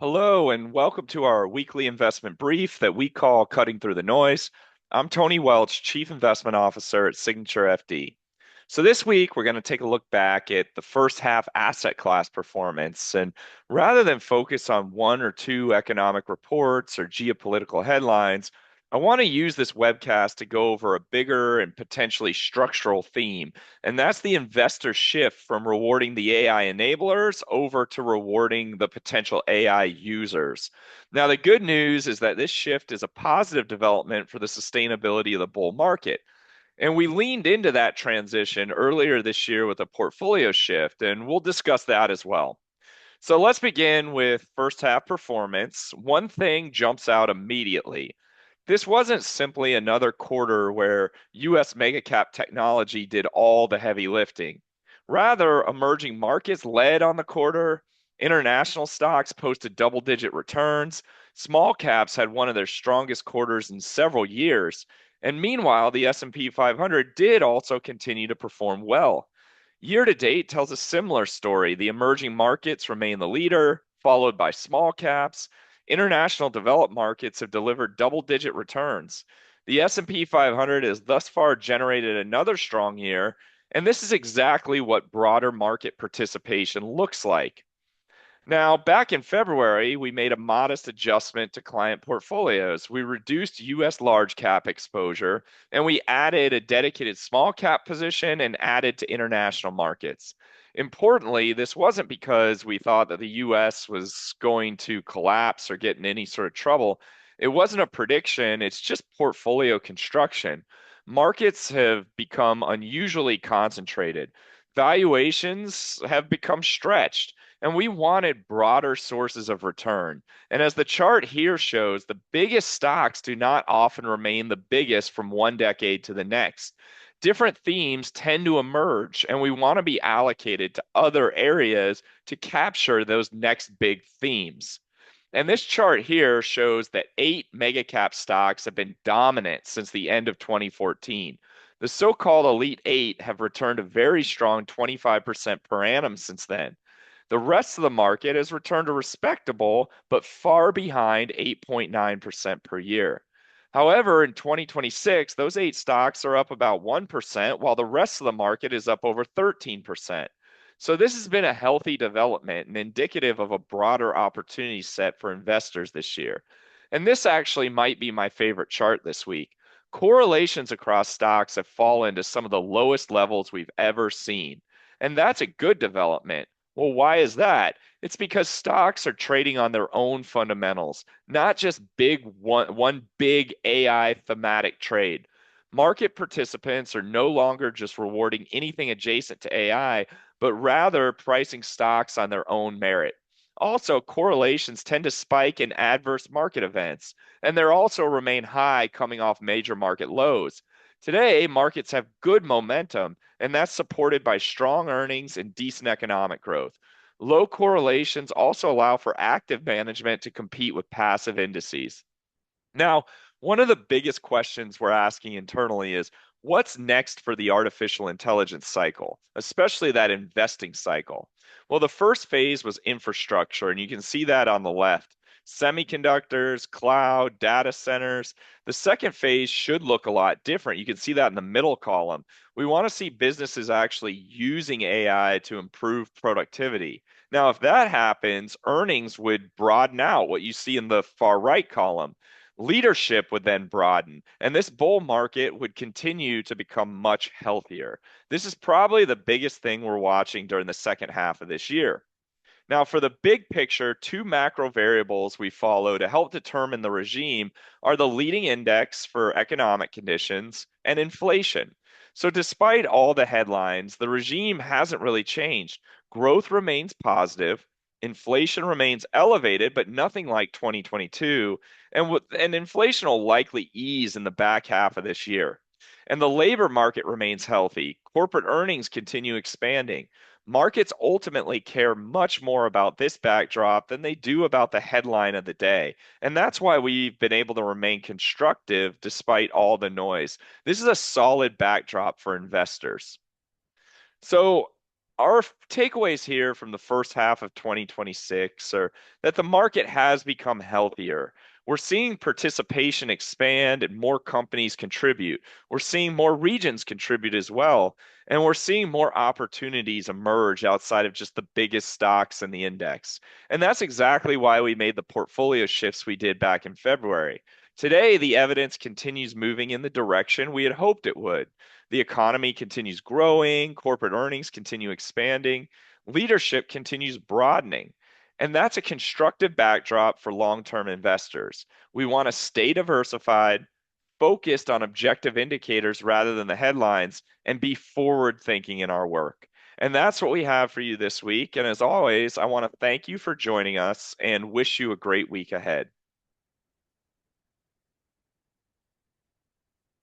Hello, and welcome to our weekly investment brief that we call Cutting Through the Noise. I'm Tony Welch, Chief Investment Officer at Signature FD. So this week, we're going to take a look back at the first half asset class performance. And rather than focus on one or two economic reports or geopolitical headlines, I want to use this webcast to go over a bigger and potentially structural theme. And that's the investor shift from rewarding the AI enablers over to rewarding the potential AI users. Now, the good news is that this shift is a positive development for the sustainability of the bull market. And we leaned into that transition earlier this year with a portfolio shift, and we'll discuss that as well. So let's begin with first half performance. One thing jumps out immediately. This wasn't simply another quarter where US mega cap technology did all the heavy lifting. Rather, emerging markets led on the quarter, international stocks posted double-digit returns, small caps had one of their strongest quarters in several years, and meanwhile, the S&P 500 did also continue to perform well. Year to date tells a similar story. The emerging markets remain the leader, followed by small caps. International developed markets have delivered double-digit returns. The S&P 500 has thus far generated another strong year, and this is exactly what broader market participation looks like. Now, back in February, we made a modest adjustment to client portfolios. We reduced US large cap exposure, and we added a dedicated small cap position and added to international markets. Importantly, this wasn't because we thought that the US was going to collapse or get in any sort of trouble. It wasn't a prediction, it's just portfolio construction. Markets have become unusually concentrated. Valuations have become stretched, and we wanted broader sources of return. And as the chart here shows, the biggest stocks do not often remain the biggest from one decade to the next. Different themes tend to emerge, and we want to be allocated to other areas to capture those next big themes. And this chart here shows that eight mega cap stocks have been dominant since the end of 2014. The so-called Elite Eight have returned a very strong 25% per annum since then. The rest of the market has returned to respectable, but far behind 8.9% per year. However, in 2026, those eight stocks are up about 1%, while the rest of the market is up over 13%. So this has been a healthy development and indicative of a broader opportunity set for investors this year. And this actually might be my favorite chart this week. Correlations across stocks have fallen to some of the lowest levels we've ever seen. And that's a good development. Well, why is that? It's because stocks are trading on their own fundamentals, not just one big AI thematic trade. Market participants are no longer just rewarding anything adjacent to AI, but rather pricing stocks on their own merit. Also, correlations tend to spike in adverse market events, and they also remain high coming off major market lows. Today, markets have good momentum, and that's supported by strong earnings and decent economic growth. Low correlations also allow for active management to compete with passive indices. Now, one of the biggest questions we're asking internally is what's next for the artificial intelligence cycle, especially that investing cycle? Well, the first phase was infrastructure, and you can see that on the left. Semiconductors, cloud, data centers. The second phase should look a lot different. You can see that in the middle column. We want to see businesses actually using AI to improve productivity. Now, if that happens, earnings would broaden out, what you see in the far right column. Leadership would then broaden, and this bull market would continue to become much healthier. This is probably the biggest thing we're watching during the second half of this year. Now, for the big picture, two macro variables we follow to help determine the regime are the leading index for economic conditions and inflation. So, despite all the headlines, the regime hasn't really changed. Growth remains positive, inflation remains elevated, but nothing like 2022, and inflation will likely ease in the back half of this year. And the labor market remains healthy. Corporate earnings continue expanding. Markets ultimately care much more about this backdrop than they do about the headline of the day. And that's why we've been able to remain constructive despite all the noise. This is a solid backdrop for investors. So Our takeaways here from the first half of 2026 are that the market has become healthier. We're seeing participation expand and more companies contribute. We're seeing more regions contribute as well. And we're seeing more opportunities emerge outside of just the biggest stocks in the index. And that's exactly why we made the portfolio shifts we did back in February. Today, the evidence continues moving in the direction we had hoped it would. The economy continues growing, corporate earnings continue expanding, leadership continues broadening. And that's a constructive backdrop for long-term investors. We want to stay diversified, focused on objective indicators rather than the headlines, and be forward thinking in our work. And that's what we have for you this week. And as always, I want to thank you for joining us and wish you a great week ahead.